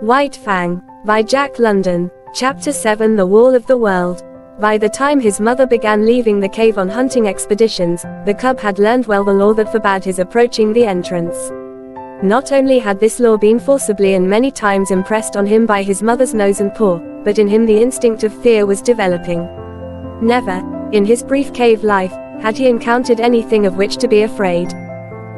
White Fang, by Jack London. Chapter 7 The Wall of the World. By the time his mother began leaving the cave on hunting expeditions, the cub had learned well the law that forbade his approaching the entrance. Not only had this law been forcibly and many times impressed on him by his mother's nose and paw, but in him the instinct of fear was developing. Never, in his brief cave life, had he encountered anything of which to be afraid.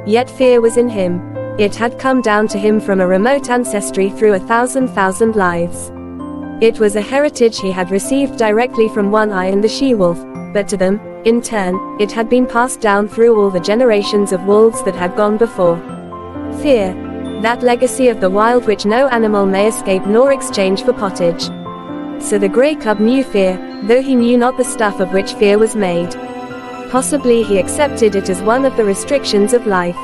Yet fear was in him. It had come down to him from a remote ancestry through 1,000 lives. It was a heritage he had received directly from One-Eye and the she-wolf, but to them, in turn, it had been passed down through all the generations of wolves that had gone before. Fear. That legacy of the wild which no animal may escape nor exchange for pottage. So the grey cub knew fear, though he knew not the stuff of which fear was made. Possibly he accepted it as one of the restrictions of life.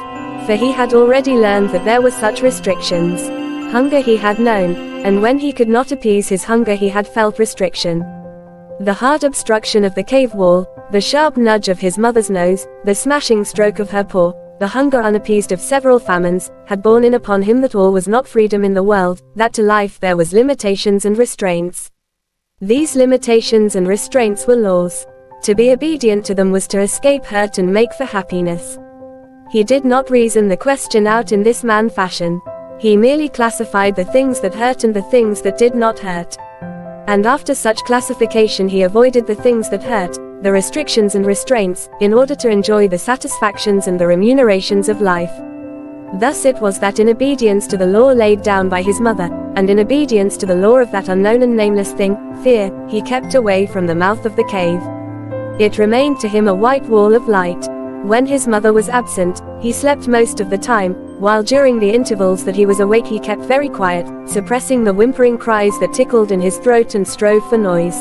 For he had already learned that there were such restrictions. Hunger he had known, and when he could not appease his hunger he had felt restriction. The hard obstruction of the cave wall, the sharp nudge of his mother's nose, the smashing stroke of her paw, the hunger unappeased of several famines, had borne in upon him that all was not freedom in the world, that to life there was limitations and restraints. These limitations and restraints were laws. To be obedient to them was to escape hurt and make for happiness. He did not reason the question out in this man fashion. He merely classified the things that hurt and the things that did not hurt. And after such classification he avoided the things that hurt, the restrictions and restraints, in order to enjoy the satisfactions and the remunerations of life. Thus it was that in obedience to the law laid down by his mother, and in obedience to the law of that unknown and nameless thing, fear, he kept away from the mouth of the cave. It remained to him a white wall of light. When his mother was absent, he slept most of the time, while during the intervals that he was awake he kept very quiet, suppressing the whimpering cries that tickled in his throat and strove for noise.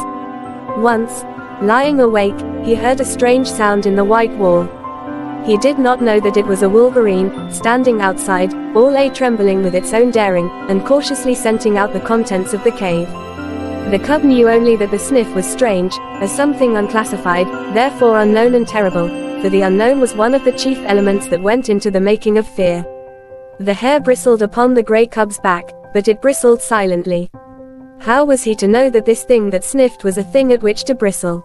Once, lying awake, he heard a strange sound in the white wall. He did not know that it was a wolverine, standing outside, all trembling with its own daring, and cautiously scenting out the contents of the cave. The cub knew only that the sniff was strange, as something unclassified, therefore unknown and terrible, for the unknown was one of the chief elements that went into the making of fear. The hair bristled upon the grey cub's back, but it bristled silently. How was he to know that this thing that sniffed was a thing at which to bristle?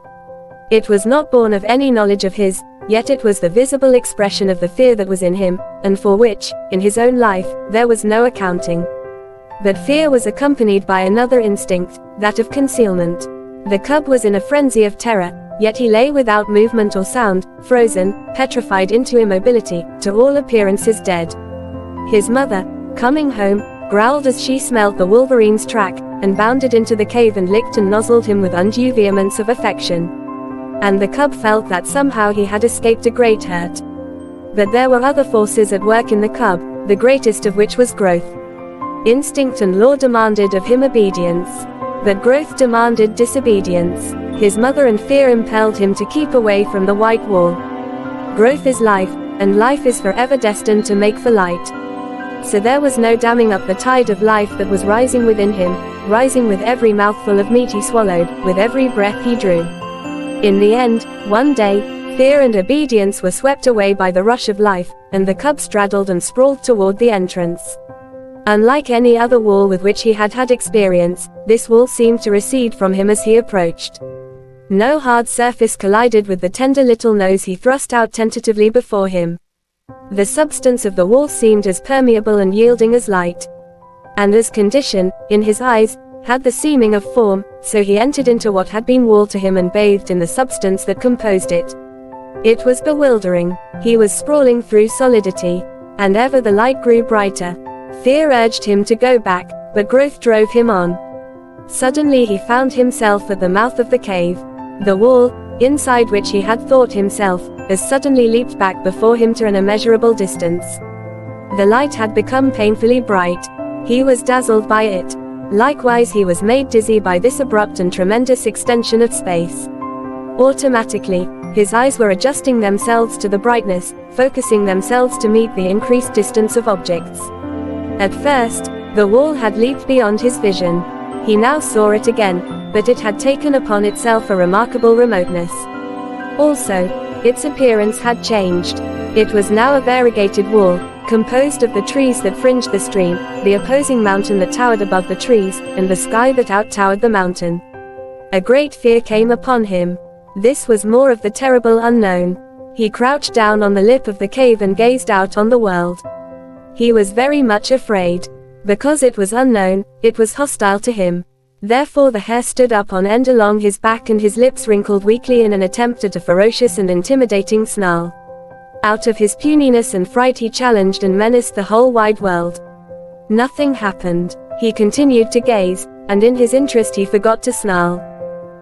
It was not born of any knowledge of his, yet it was the visible expression of the fear that was in him, and for which, in his own life, there was no accounting. But fear was accompanied by another instinct, that of concealment. The cub was in a frenzy of terror, yet he lay without movement or sound, frozen, petrified into immobility, to all appearances dead. His mother, coming home, growled as she smelled the wolverine's track, and bounded into the cave and licked and nozzled him with undue vehemence of affection. And the cub felt that somehow he had escaped a great hurt. But there were other forces at work in the cub, the greatest of which was growth. Instinct and law demanded of him obedience. But growth demanded disobedience. His mother and fear impelled him to keep away from the white wall. Growth is life, and life is forever destined to make for light. So there was no damming up the tide of life that was rising within him, rising with every mouthful of meat he swallowed, with every breath he drew. In the end, one day, fear and obedience were swept away by the rush of life, and the cub straddled and sprawled toward the entrance. Unlike any other wall with which he had had experience, this wall seemed to recede from him as he approached. No hard surface collided with the tender little nose he thrust out tentatively before him. The substance of the wall seemed as permeable and yielding as light. And as condition, in his eyes, had the seeming of form, so he entered into what had been wall to him and bathed in the substance that composed it. It was bewildering. He was sprawling through solidity. And ever the light grew brighter. Fear urged him to go back, but growth drove him on. Suddenly he found himself at the mouth of the cave. The wall, inside which he had thought himself, as suddenly leaped back before him to an immeasurable distance. The light had become painfully bright. He was dazzled by it. Likewise he was made dizzy by this abrupt and tremendous extension of space. Automatically, his eyes were adjusting themselves to the brightness, focusing themselves to meet the increased distance of objects. At first, the wall had leaped beyond his vision. He now saw it again, but it had taken upon itself a remarkable remoteness. Also, its appearance had changed. It was now a variegated wall, composed of the trees that fringed the stream, the opposing mountain that towered above the trees, and the sky that out-towered the mountain. A great fear came upon him. This was more of the terrible unknown. He crouched down on the lip of the cave and gazed out on the world. He was very much afraid. Because it was unknown, it was hostile to him. Therefore the hair stood up on end along his back and his lips wrinkled weakly in an attempt at a ferocious and intimidating snarl. Out of his puniness and fright he challenged and menaced the whole wide world. Nothing happened. He continued to gaze, and in his interest he forgot to snarl.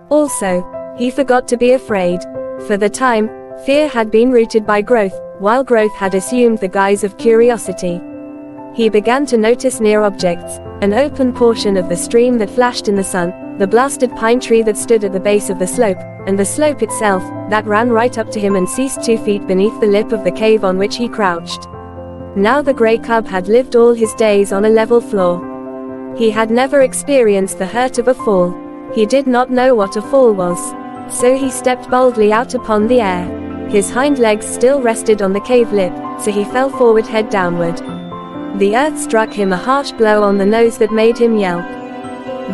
Also, he forgot to be afraid. For the time, fear had been rooted by growth, while growth had assumed the guise of curiosity. He began to notice near objects, an open portion of the stream that flashed in the sun, the blasted pine tree that stood at the base of the slope, and the slope itself, that ran right up to him and ceased 2 feet beneath the lip of the cave on which he crouched. Now the grey cub had lived all his days on a level floor. He had never experienced the hurt of a fall. He did not know what a fall was. So he stepped boldly out upon the air. His hind legs still rested on the cave lip, so he fell forward head downward. The earth struck him a harsh blow on the nose that made him yelp.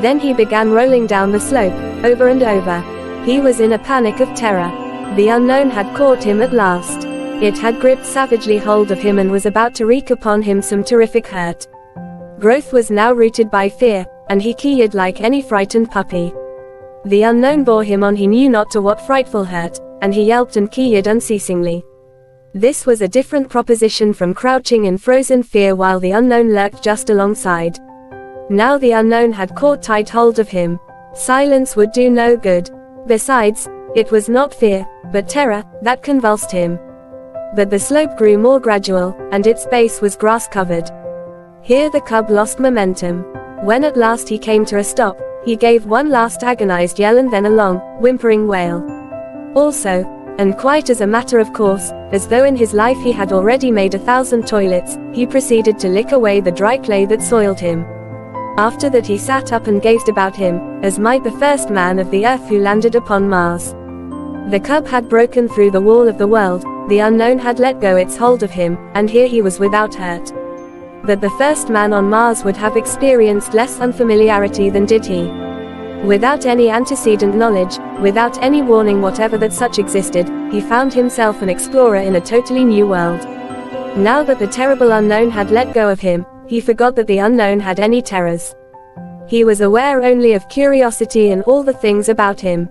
Then he began rolling down the slope, over and over. He was in a panic of terror. The unknown had caught him at last. It had gripped savagely hold of him and was about to wreak upon him some terrific hurt. Growth was now rooted by fear, and he keyed like any frightened puppy. The unknown bore him on he knew not to what frightful hurt, and he yelped and keyed unceasingly. This was a different proposition from crouching in frozen fear while the unknown lurked just alongside. Now the unknown had caught tight hold of him. Silence would do no good. Besides, it was not fear, but terror, that convulsed him. But the slope grew more gradual, and its base was grass-covered. Here the cub lost momentum. When at last he came to a stop, he gave one last agonized yell and then a long, whimpering wail. Also, and quite as a matter of course, as though in his life he had already made 1,000 toilets, he proceeded to lick away the dry clay that soiled him. After that he sat up and gazed about him, as might the first man of the earth who landed upon Mars. The cub had broken through the wall of the world, the unknown had let go its hold of him, and here he was without hurt. But the first man on Mars would have experienced less unfamiliarity than did he. Without any antecedent knowledge, without any warning whatever that such existed, he found himself an explorer in a totally new world. Now that the terrible unknown had let go of him, he forgot that the unknown had any terrors. He was aware only of curiosity in all the things about him.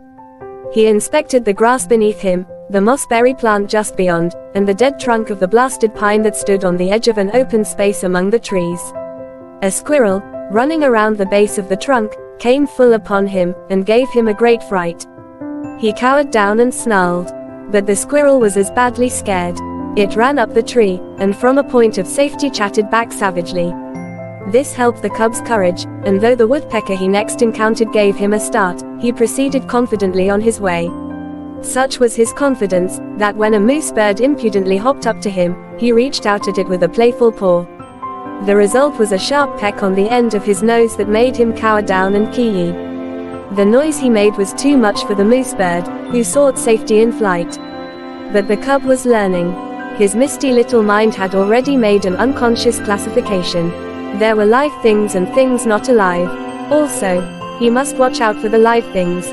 He inspected the grass beneath him, the mossberry plant just beyond, and the dead trunk of the blasted pine that stood on the edge of an open space among the trees. A squirrel, running around the base of the trunk, came full upon him, and gave him a great fright. He cowered down and snarled. But the squirrel was as badly scared. It ran up the tree, and from a point of safety chattered back savagely. This helped the cub's courage, and though the woodpecker he next encountered gave him a start, he proceeded confidently on his way. Such was his confidence, that when a moose bird impudently hopped up to him, he reached out at it with a playful paw. The result was a sharp peck on the end of his nose that made him cower down and kee. The noise he made was too much for the moose bird, who sought safety in flight. But the cub was learning. His misty little mind had already made an unconscious classification. There were live things and things not alive. Also, he must watch out for the live things.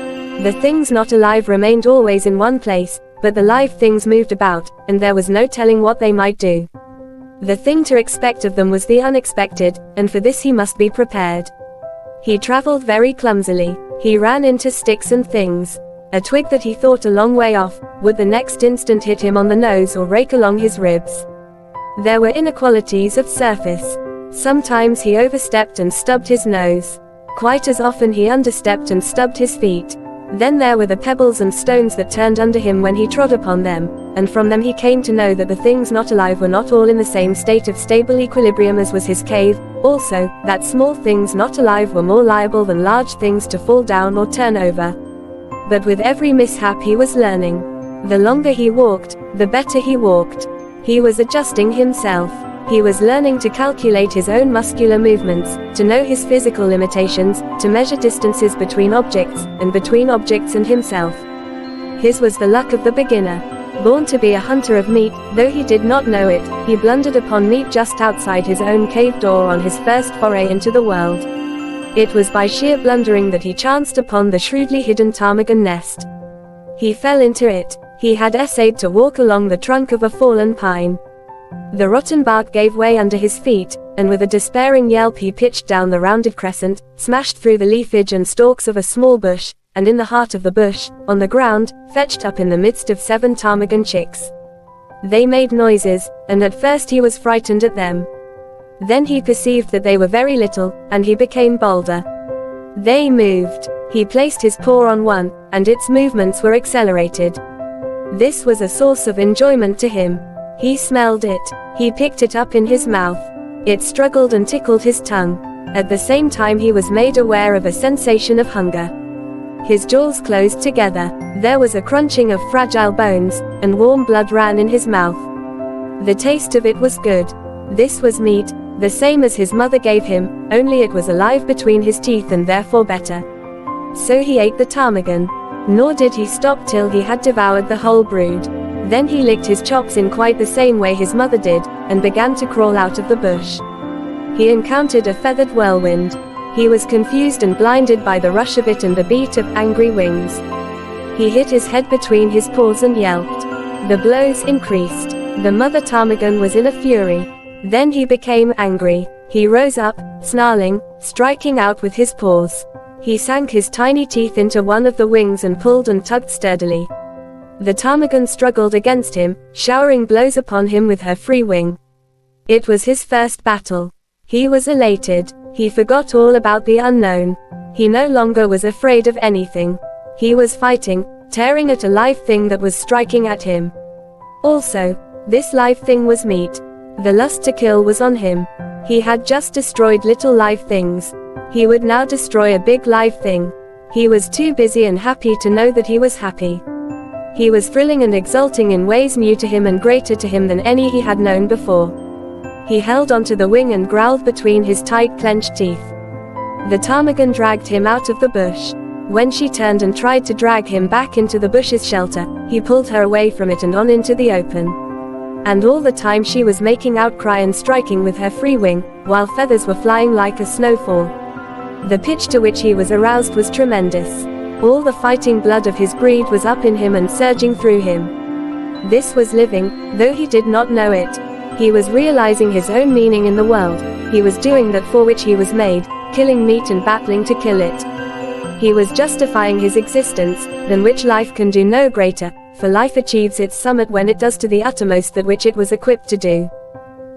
The things not alive remained always in one place, but the live things moved about, and there was no telling what they might do. The thing to expect of them was the unexpected, and for this he must be prepared. He traveled very clumsily. He ran into sticks and things. A twig that he thought a long way off, would the next instant hit him on the nose or rake along his ribs. There were inequalities of surface. Sometimes he overstepped and stubbed his nose. Quite as often he understepped and stubbed his feet. Then there were the pebbles and stones that turned under him when he trod upon them, and from them he came to know that the things not alive were not all in the same state of stable equilibrium as was his cave, also, that small things not alive were more liable than large things to fall down or turn over. But with every mishap he was learning. The longer he walked, the better he walked. He was adjusting himself. He was learning to calculate his own muscular movements, to know his physical limitations, to measure distances between objects, and between objects and himself. His was the luck of the beginner. Born to be a hunter of meat, though he did not know it, he blundered upon meat just outside his own cave door on his first foray into the world. It was by sheer blundering that he chanced upon the shrewdly hidden ptarmigan nest. He fell into it. He had essayed to walk along the trunk of a fallen pine. The rotten bark gave way under his feet, and with a despairing yelp he pitched down the rounded crescent, smashed through the leafage and stalks of a small bush, and in the heart of the bush, on the ground, fetched up in the midst of 7 ptarmigan chicks. They made noises, and at first he was frightened at them. Then he perceived that they were very little, and he became bolder. They moved. He placed his paw on one, and its movements were accelerated. This was a source of enjoyment to him. He smelled it. He picked it up in his mouth. It struggled and tickled his tongue. At the same time he was made aware of a sensation of hunger. His jaws closed together. There was a crunching of fragile bones, and warm blood ran in his mouth. The taste of it was good. This was meat, the same as his mother gave him, only it was alive between his teeth and therefore better. So he ate the ptarmigan. Nor did he stop till he had devoured the whole brood. Then he licked his chops in quite the same way his mother did, and began to crawl out of the bush. He encountered a feathered whirlwind. He was confused and blinded by the rush of it and the beat of angry wings. He hit his head between his paws and yelped. The blows increased. The mother ptarmigan was in a fury. Then he became angry. He rose up, snarling, striking out with his paws. He sank his tiny teeth into one of the wings and pulled and tugged sturdily. The ptarmigan struggled against him, showering blows upon him with her free wing. It was his first battle. He was elated. He forgot all about the unknown. He no longer was afraid of anything. He was fighting, tearing at a live thing that was striking at him. Also, this live thing was meat. The lust to kill was on him. He had just destroyed little live things. He would now destroy a big live thing. He was too busy and happy to know that he was happy. He was thrilling and exulting in ways new to him and greater to him than any he had known before. He held onto the wing and growled between his tight clenched teeth. The ptarmigan dragged him out of the bush. When she turned and tried to drag him back into the bush's shelter, he pulled her away from it and on into the open. And all the time she was making outcry and striking with her free wing, while feathers were flying like a snowfall. The pitch to which he was aroused was tremendous. All the fighting blood of his breed was up in him and surging through him. This was living, though he did not know it. He was realizing his own meaning in the world. He was doing that for which he was made, killing meat and battling to kill it. He was justifying his existence, than which life can do no greater, for life achieves its summit when it does to the uttermost that which it was equipped to do.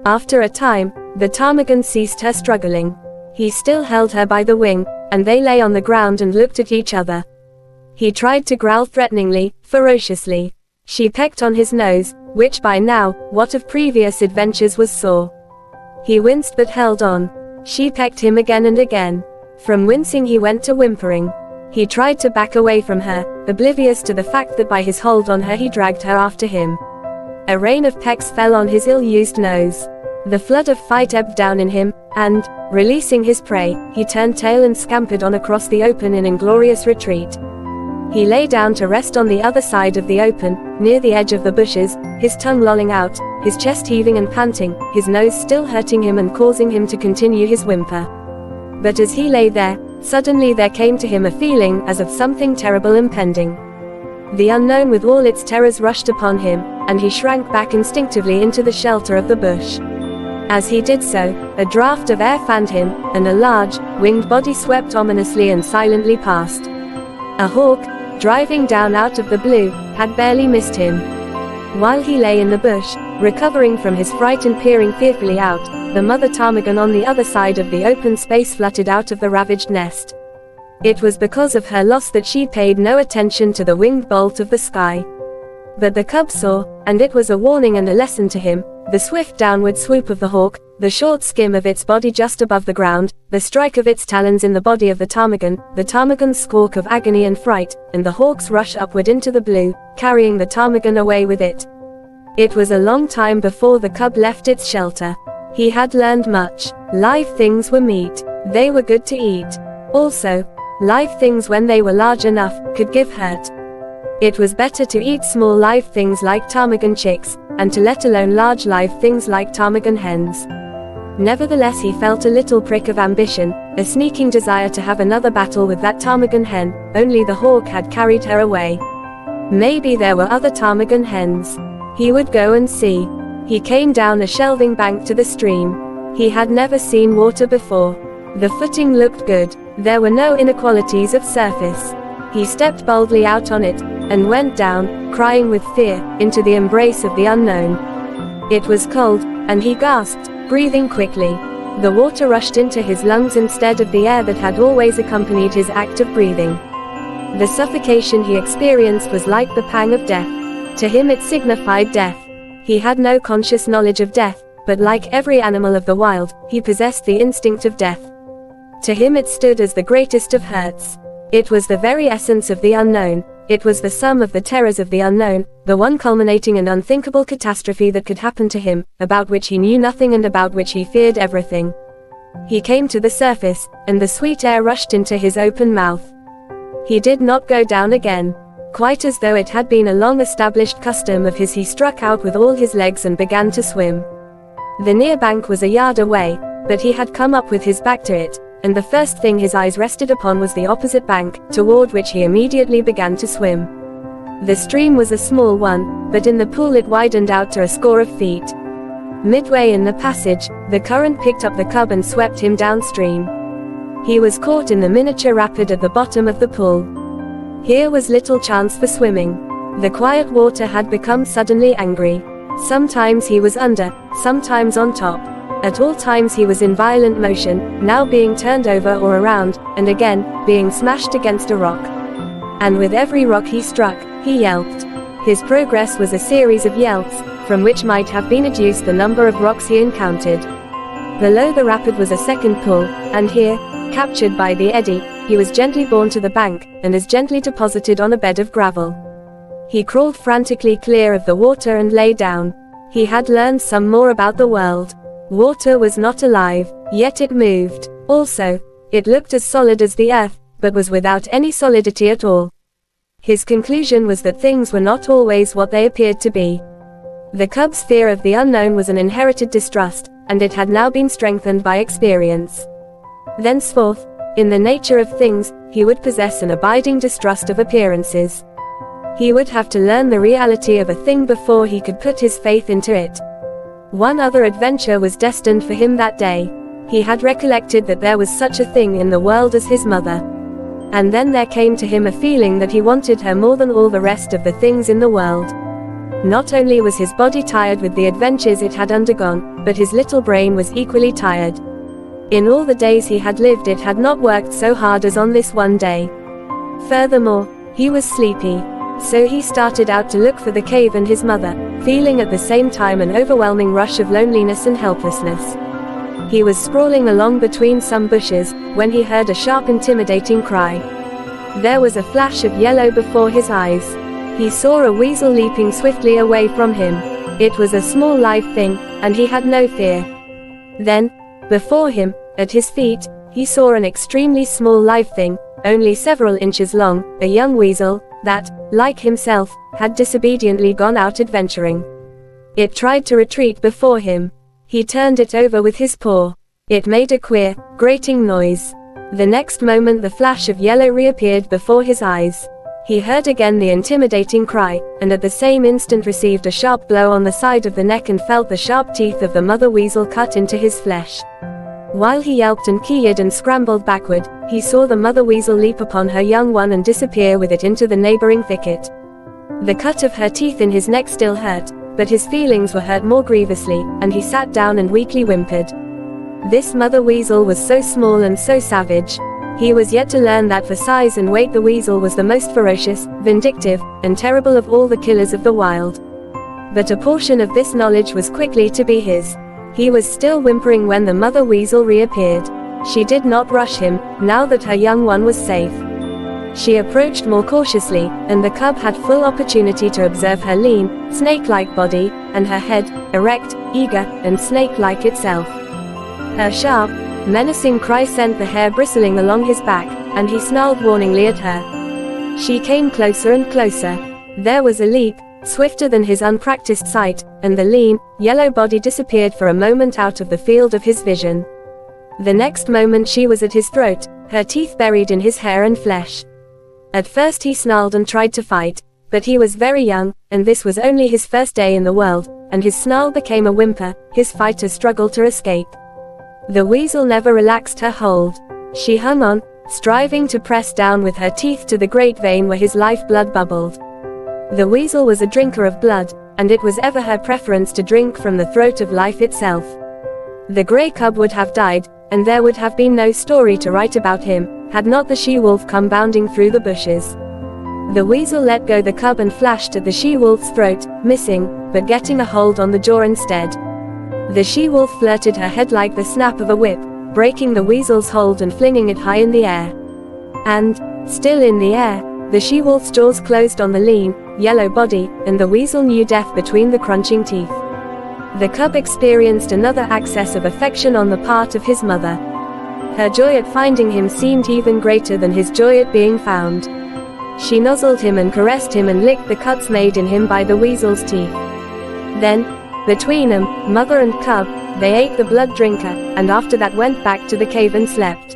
After a time, the ptarmigan ceased her struggling. He still held her by the wing, and they lay on the ground and looked at each other. He tried to growl threateningly, ferociously. She pecked on his nose, which by now, what of previous adventures was sore. He winced but held on. She pecked him again and again. From wincing he went to whimpering. He tried to back away from her, oblivious to the fact that by his hold on her he dragged her after him. A rain of pecks fell on his ill-used nose. The flood of fight ebbed down in him, and, releasing his prey, he turned tail and scampered on across the open in inglorious retreat. He lay down to rest on the other side of the open, near the edge of the bushes, his tongue lolling out, his chest heaving and panting, his nose still hurting him and causing him to continue his whimper. But as he lay there, suddenly there came to him a feeling as of something terrible impending. The unknown with all its terrors rushed upon him, and he shrank back instinctively into the shelter of the bush. As he did so, a draught of air fanned him, and a large, winged body swept ominously and silently past. A hawk, driving down out of the blue, had barely missed him. While he lay in the bush, recovering from his fright and peering fearfully out, the mother ptarmigan on the other side of the open space fluttered out of the ravaged nest. It was because of her loss that she paid no attention to the winged bolt of the sky. But the cub saw, and it was a warning and a lesson to him, the swift downward swoop of the hawk, the short skim of its body just above the ground, the strike of its talons in the body of the ptarmigan's squawk of agony and fright, and the hawk's rush upward into the blue, carrying the ptarmigan away with it. It was a long time before the cub left its shelter. He had learned much. Live things were meat. They were good to eat. Also, live things when they were large enough, could give hurt. It was better to eat small live things like ptarmigan chicks, and to let alone large live things like ptarmigan hens. Nevertheless, he felt a little prick of ambition, a sneaking desire to have another battle with that ptarmigan hen, only the hawk had carried her away. Maybe there were other ptarmigan hens. He would go and see. He came down a shelving bank to the stream. He had never seen water before. The footing looked good. There were no inequalities of surface. He stepped boldly out on it, and went down, crying with fear, into the embrace of the unknown. It was cold, and he gasped, breathing quickly. The water rushed into his lungs instead of the air that had always accompanied his act of breathing. The suffocation he experienced was like the pang of death. To him it signified death. He had no conscious knowledge of death, but like every animal of the wild, he possessed the instinct of death. To him it stood as the greatest of hurts. It was the very essence of the unknown. It was the sum of the terrors of the unknown, the one culminating and unthinkable catastrophe that could happen to him, about which he knew nothing and about which he feared everything. He came to the surface, and the sweet air rushed into his open mouth. He did not go down again. Quite as though it had been a long-established custom of his, he struck out with all his legs and began to swim. The near bank was a yard away, but he had come up with his back to it, and the first thing his eyes rested upon was the opposite bank, toward which he immediately began to swim. The stream was a small one, but in the pool it widened out to a score of feet. Midway in the passage, the current picked up the cub and swept him downstream. He was caught in the miniature rapid at the bottom of the pool. Here was little chance for swimming. The quiet water had become suddenly angry. Sometimes he was under, sometimes on top. At all times he was in violent motion, now being turned over or around, and again, being smashed against a rock. And with every rock he struck, he yelped. His progress was a series of yelps, from which might have been adduced the number of rocks he encountered. Below the rapid was a second pull, and here, captured by the eddy, he was gently borne to the bank, and as gently deposited on a bed of gravel. He crawled frantically clear of the water and lay down. He had learned some more about the world. Water was not alive, yet it moved. Also, it looked as solid as the earth, but was without any solidity at all. His conclusion was that things were not always what they appeared to be. The cub's fear of the unknown was an inherited distrust, and it had now been strengthened by experience. Thenceforth, in the nature of things, he would possess an abiding distrust of appearances. He would have to learn the reality of a thing before he could put his faith into it. One other adventure was destined for him that day. He had recollected that there was such a thing in the world as his mother. And then there came to him a feeling that he wanted her more than all the rest of the things in the world. Not only was his body tired with the adventures it had undergone, but his little brain was equally tired. In all the days he had lived it had not worked so hard as on this one day. Furthermore, he was sleepy. So he started out to look for the cave and his mother, feeling at the same time an overwhelming rush of loneliness and helplessness. He was sprawling along between some bushes, when he heard a sharp intimidating cry. There was a flash of yellow before his eyes. He saw a weasel leaping swiftly away from him. It was a small live thing, and he had no fear. Then, before him, at his feet, he saw an extremely small live thing, only several inches long, a young weasel, that, like himself, had disobediently gone out adventuring. It tried to retreat before him. He turned it over with his paw. It made a queer, grating noise. The next moment the flash of yellow reappeared before his eyes. He heard again the intimidating cry, and at the same instant received a sharp blow on the side of the neck and felt the sharp teeth of the mother weasel cut into his flesh. While he yelped and keyed and scrambled backward, he saw the mother weasel leap upon her young one and disappear with it into the neighboring thicket. The cut of her teeth in his neck still hurt, but his feelings were hurt more grievously, and he sat down and weakly whimpered. This mother weasel was so small and so savage. He was yet to learn that for size and weight the weasel was the most ferocious, vindictive, and terrible of all the killers of the wild. But a portion of this knowledge was quickly to be his. He was still whimpering when the mother weasel reappeared. She did not rush him, now that her young one was safe. She approached more cautiously, and the cub had full opportunity to observe her lean, snake-like body, and her head, erect, eager, and snake-like itself. Her sharp, menacing cry sent the hair bristling along his back, and he snarled warningly at her. She came closer and closer. There was a leap, swifter than his unpracticed sight, and the lean, yellow body disappeared for a moment out of the field of his vision. The next moment she was at his throat, her teeth buried in his hair and flesh. At first he snarled and tried to fight, but he was very young, and this was only his first day in the world, and his snarl became a whimper, his fighter struggled to escape. The weasel never relaxed her hold. She hung on, striving to press down with her teeth to the great vein where his lifeblood bubbled. The weasel was a drinker of blood, and it was ever her preference to drink from the throat of life itself. The grey cub would have died, and there would have been no story to write about him, had not the she-wolf come bounding through the bushes. The weasel let go the cub and flashed at the she-wolf's throat, missing, but getting a hold on the jaw instead. The she-wolf flirted her head like the snap of a whip, breaking the weasel's hold and flinging it high in the air. And, still in the air, the she-wolf's jaws closed on the lean, yellow body, and the weasel knew death between the crunching teeth. The cub experienced another access of affection on the part of his mother. Her joy at finding him seemed even greater than his joy at being found. She nuzzled him and caressed him and licked the cuts made in him by the weasel's teeth. Then, between them, mother and cub, they ate the blood drinker, and after that went back to the cave and slept.